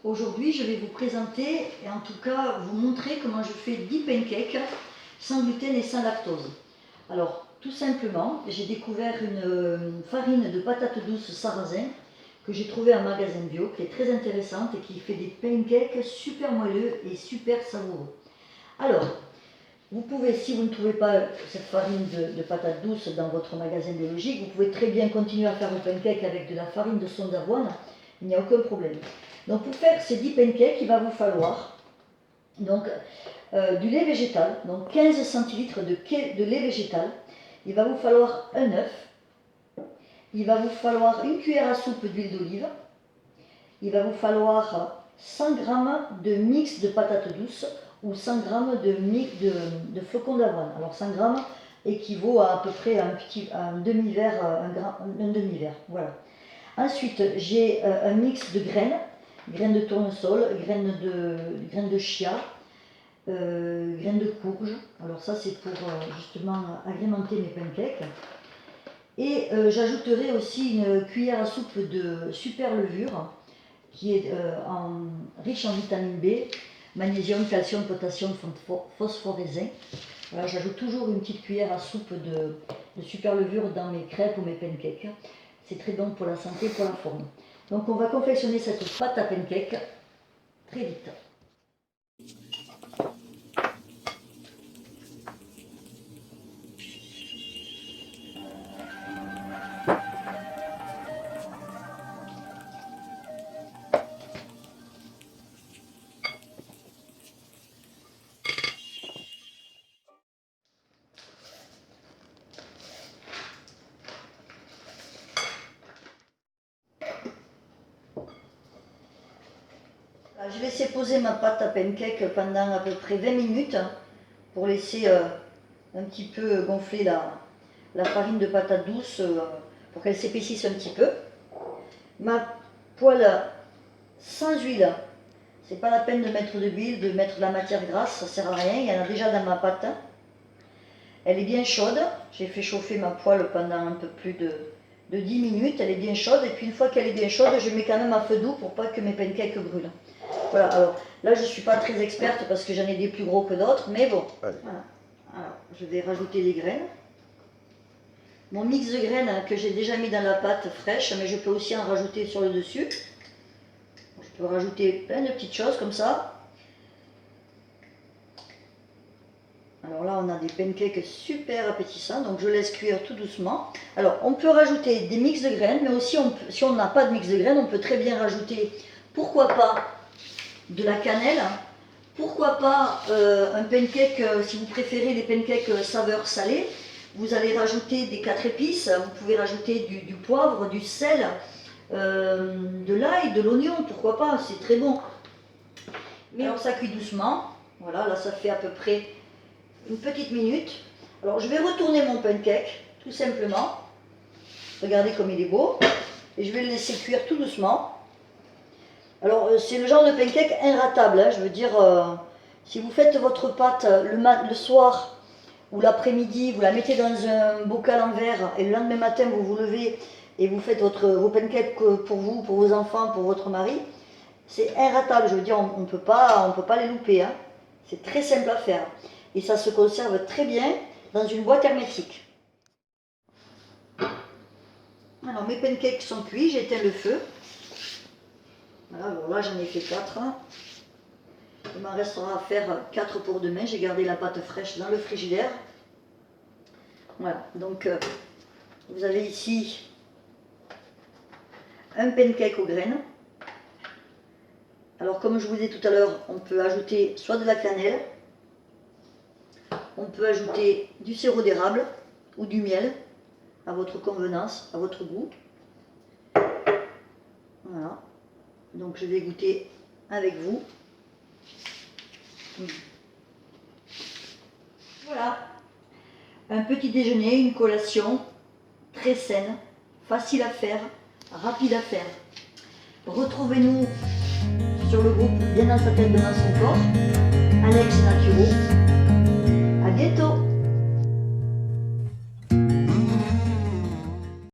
Aujourd'hui, je vais vous présenter, et en tout cas vous montrer comment je fais 10 pancakes sans gluten et sans lactose. Alors, tout simplement, j'ai découvert une farine de patates douces sarrasin que j'ai trouvée en magasin bio, qui est très intéressante et qui fait des pancakes super moelleux et super savoureux. Alors, vous pouvez, si vous ne trouvez pas cette farine de patates douces dans votre magasin biologique, vous pouvez très bien continuer à faire vos pancakes avec de la farine de son d'avoine, il n'y a aucun problème. Donc pour faire ces 10 pancakes, il va vous falloir donc, du lait végétal, donc 15 centilitres de lait végétal, il va vous falloir un œuf, il va vous falloir une cuillère à soupe d'huile d'olive, il va vous falloir 100 g de mix de patates douces ou 100 g de flocons d'avoine. Alors 100 g équivaut à peu près à un demi-verre, un demi-verre, voilà. Ensuite, j'ai un mix de graines de tournesol, graines de chia, graines de courge. Alors ça, c'est pour justement agrémenter mes pancakes. Et j'ajouterai aussi une cuillère à soupe de super levure, qui est riche en vitamine B, magnésium, calcium, potassium, phosphore et zinc. Voilà, j'ajoute toujours une petite cuillère à soupe de super levure dans mes crêpes ou mes pancakes. C'est très bon pour la santé, pour la forme. Donc on va confectionner cette pâte à pancakes très vite. Je vais laisser poser ma pâte à pancake pendant à peu près 20 minutes pour laisser un petit peu gonfler la farine de patate douce pour qu'elle s'épaississe un petit peu. Ma poêle sans huile, c'est pas la peine de mettre de l'huile, de mettre de la matière grasse, ça sert à rien, il y en a déjà dans ma pâte. Elle est bien chaude, j'ai fait chauffer ma poêle pendant un peu plus de 10 minutes, elle est bien chaude, et puis une fois qu'elle est bien chaude, je mets quand même à feu doux pour pas que mes pancakes brûlent. Voilà, alors là je ne suis pas très experte parce que j'en ai des plus gros que d'autres, mais bon. Voilà. Alors, je vais rajouter des graines. Mon mix de graines que j'ai déjà mis dans la pâte fraîche, mais je peux aussi en rajouter sur le dessus. Je peux rajouter plein de petites choses comme ça. Alors là on a des pancakes super appétissants, donc je laisse cuire tout doucement. Alors on peut rajouter des mix de graines, mais aussi si on n'a pas de mix de graines, on peut très bien rajouter, pourquoi pas, de la cannelle, pourquoi pas un pancake, si vous préférez les pancakes saveur salée, vous allez rajouter des 4 épices, vous pouvez rajouter du poivre, du sel, de l'ail, de l'oignon, pourquoi pas, c'est très bon. Mais alors ça cuit doucement, voilà, là ça fait à peu près une petite minute. Alors je vais retourner mon pancake, tout simplement, regardez comme il est beau, et je vais le laisser cuire tout doucement. Alors c'est le genre de pancake inratable, hein, je veux dire, si vous faites votre pâte le soir ou l'après-midi, vous la mettez dans un bocal en verre et le lendemain matin vous vous levez et vous faites vos pancakes pour vous, pour vos enfants, pour votre mari, c'est inratable, je veux dire, on ne peut pas les louper, hein. C'est très simple à faire et ça se conserve très bien dans une boîte hermétique. Alors mes pancakes sont cuits, j'éteins le feu. Voilà, alors là j'en ai fait 4. Il m'en restera à faire 4 pour demain. J'ai gardé la pâte fraîche dans le frigidaire. Voilà, donc vous avez ici un pancake aux graines. Alors comme je vous disais tout à l'heure, on peut ajouter soit de la cannelle, on peut ajouter du sirop d'érable ou du miel à votre convenance, à votre goût. Voilà. Donc je vais goûter avec vous. Voilà, un petit déjeuner, une collation très saine, facile à faire, rapide à faire. Retrouvez-nous sur le groupe Bien dans sa tête, bien dans son corps, Alex Naturo. À bientôt.